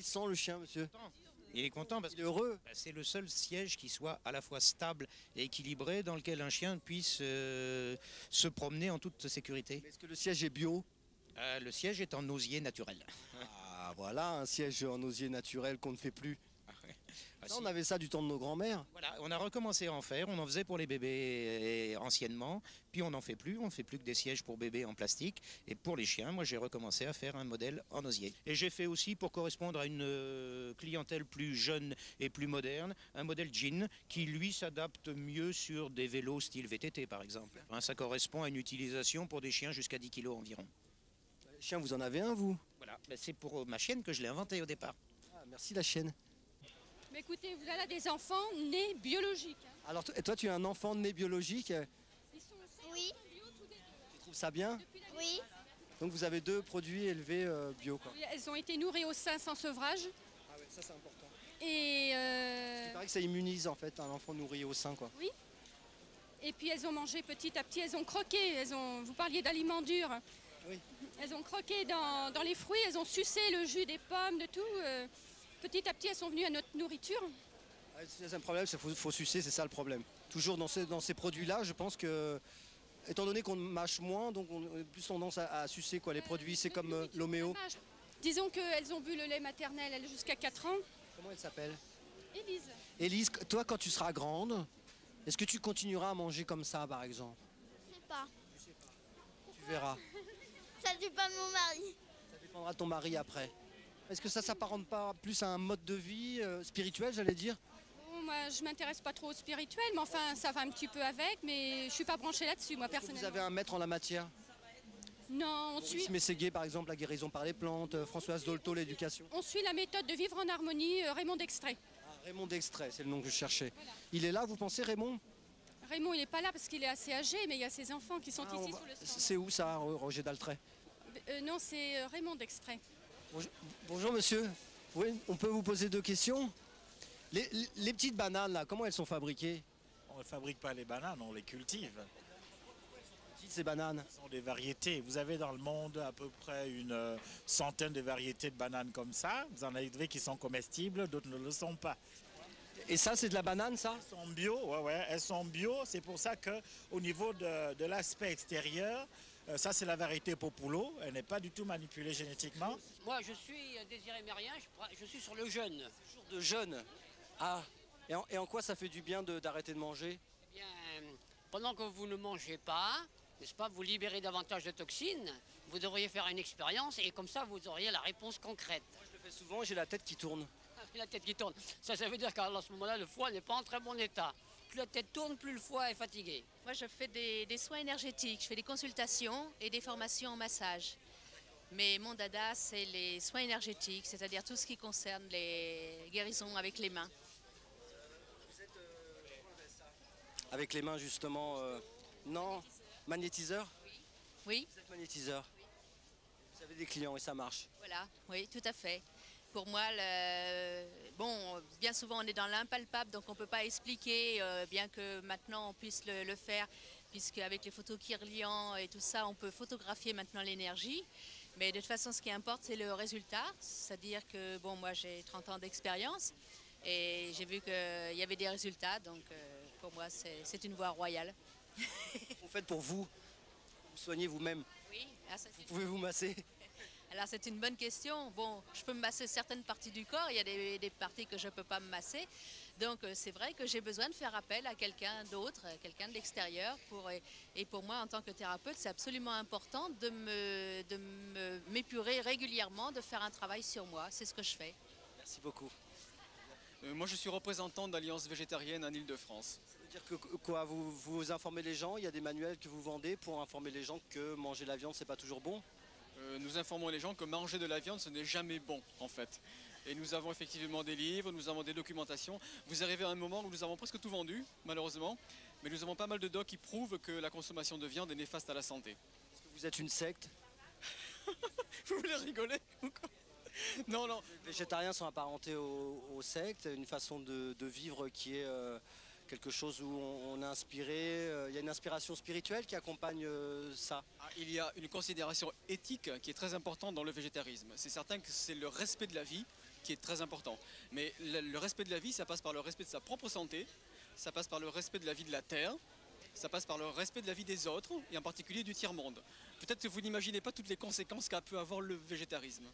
sent le chien, monsieur? Il est content parce Il est heureux. que c'est le seul siège qui soit à la fois stable et équilibré dans lequel un chien puisse se promener en toute sécurité. Est-ce que le siège est bio? Le siège est en osier naturel. Ah, voilà, un siège en osier naturel qu'on ne fait plus. Ah, Ça, si. on avait ça du temps de nos grands-mères. Voilà, on a recommencé à en faire, on en faisait pour les bébés anciennement, puis on n'en fait plus, on fait plus que des sièges pour bébés en plastique. Et pour les chiens, moi j'ai recommencé à faire un modèle en osier. Et j'ai fait aussi, pour correspondre à une clientèle plus jeune et plus moderne, un modèle jean qui lui s'adapte mieux sur des vélos style VTT par exemple. Hein, ça correspond à une utilisation pour des chiens jusqu'à 10 kg environ. Chien, vous en avez un, vous? Voilà, ben, c'est pour ma chienne que je l'ai inventé au départ. Ah, merci la chienne. Mais écoutez, vous avez des enfants nés biologiques. Hein. Alors, et toi, tu es un enfant né biologique. Ils sont Oui, bio tous les deux. Tu trouves ça bien? oui, Donc, vous avez 2 produits élevés bio, quoi. Elles ont été nourries au sein sans sevrage. Ah ouais, ça c'est important. Et, Il paraît que ça immunise en fait un enfant nourri au sein, quoi. et puis elles ont mangé petit à petit, elles ont croqué. Vous parliez d'aliments durs. Oui. Elles ont croqué dans les fruits, elles ont sucé le jus des pommes, de tout. Petit à petit, elles sont venues à notre nourriture. Ah, c'est un problème, il faut sucer, c'est ça le problème. Toujours dans ces produits-là, je pense que, étant donné qu'on mâche moins, donc on a plus tendance à sucer quoi. Les produits, c'est comme l'homéo. Disons qu'elles ont bu le lait maternel elles, jusqu'à 4 ans. Comment elle s'appelle? Élise. Élise, toi quand tu seras grande, est-ce que tu continueras à manger comme ça par exemple? je sais pas. Tu verras. Ça dépend de mon mari. Ça dépendra de ton mari après. Est-ce que ça s'apparente pas plus à un mode de vie spirituel, j'allais dire? Bon, moi, je m'intéresse pas trop au spirituel, mais enfin, ça va un petit peu avec, mais je suis pas branchée là-dessus, moi, Est-ce que personnellement. vous avez un maître en la matière? Non, Maurice Mességuet par exemple, la guérison par les plantes, Françoise Dolto, l'éducation. on suit la méthode de vivre en harmonie, Raymond Dextrait. Ah, Raymond Dextrait, c'est le nom que je cherchais. Il est là, vous pensez, Raymond? Raymond, il n'est pas là parce qu'il est assez âgé, mais il y a ses enfants qui sont Ah, ici sur le stand. c'est où ça, Roger Daltrait? Non, c'est Raymond Dextrait. Bonjour monsieur, oui, on peut vous poser 2 questions? Les petites bananes là, comment elles sont fabriquées? On ne fabrique pas les bananes, on les cultive. Petites ces bananes. Ce sont des variétés. Vous avez dans le monde à peu près une centaine de variétés de bananes comme ça. Vous en avez qui sont comestibles, d'autres ne le sont pas. Et ça c'est de la banane ça? Elles sont bio, ouais, elles sont bio. C'est pour ça qu'au niveau de l'aspect extérieur, ça c'est la variété Populo. Elle n'est pas du tout manipulée génétiquement. Moi, je suis Désiré Mérien, je suis sur le jeûne. Jour de jeûne. Ah, et en quoi ça fait du bien d'arrêter de manger? Eh bien, pendant que vous ne mangez pas, n'est-ce pas, vous libérez davantage de toxines, vous devriez faire une expérience et comme ça, vous auriez la réponse concrète. Moi je le fais souvent, j'ai la tête qui tourne. La tête qui tourne, ça veut dire qu'à ce moment-là, le foie n'est pas en très bon état. Plus la tête tourne, plus le foie est fatigué. Moi, je fais des soins énergétiques, je fais des consultations et des formations en massage. Mais mon dada, c'est les soins énergétiques, c'est-à-dire tout ce qui concerne les guérisons avec les mains. Avec les mains justement, non, magnétiseur? Oui, Vous êtes magnétiseur? Vous avez des clients et ça marche? voilà, oui, tout à fait. Pour moi, bon, bien souvent on est dans l'impalpable, donc on ne peut pas expliquer, bien que maintenant on puisse le faire, puisque avec les photos Kirlian et tout ça, on peut photographier maintenant l'énergie. Mais de toute façon, ce qui importe, c'est le résultat. C'est-à-dire que, bon, moi j'ai 30 ans d'expérience et j'ai vu qu'il y avait des résultats, donc pour moi c'est une voie royale. Vous faites pour vous? Vous soignez vous-même? Oui, ça, Vous pouvez vous masser? alors c'est une bonne question. Bon, je peux me masser certaines parties du corps, il y a des parties que je ne peux pas me masser. Donc c'est vrai que j'ai besoin de faire appel à quelqu'un d'autre, quelqu'un de l'extérieur. Et pour moi, en tant que thérapeute, c'est absolument important de m'épurer régulièrement, de faire un travail sur moi. C'est ce que je fais. Merci beaucoup. Moi, je suis représentant d'Alliance végétarienne en Île-de-France. Ça veut dire que quoi, vous informez les gens, il y a des manuels que vous vendez pour informer les gens que manger de la viande, c'est pas toujours bon? Nous informons les gens que manger de la viande, ce n'est jamais bon, en fait. Et nous avons effectivement des livres, nous avons des documentations. Vous arrivez à un moment où nous avons presque tout vendu, malheureusement. Mais nous avons pas mal de docs qui prouvent que la consommation de viande est néfaste à la santé. Est-ce que vous êtes une secte? Vous voulez rigoler ou quoi? Non, non. Les végétariens sont apparentés aux sectes, une façon de vivre quelque chose où on est inspiré. Il y a une inspiration spirituelle qui accompagne ça. Il y a une considération éthique qui est très importante dans le végétarisme. C'est certain que c'est le respect de la vie qui est très important. Mais le respect de la vie, ça passe par le respect de sa propre santé, ça passe par le respect de la vie de la terre, ça passe par le respect de la vie des autres, et en particulier du tiers-monde. Peut-être que vous n'imaginez pas toutes les conséquences qu'a pu avoir le végétarisme.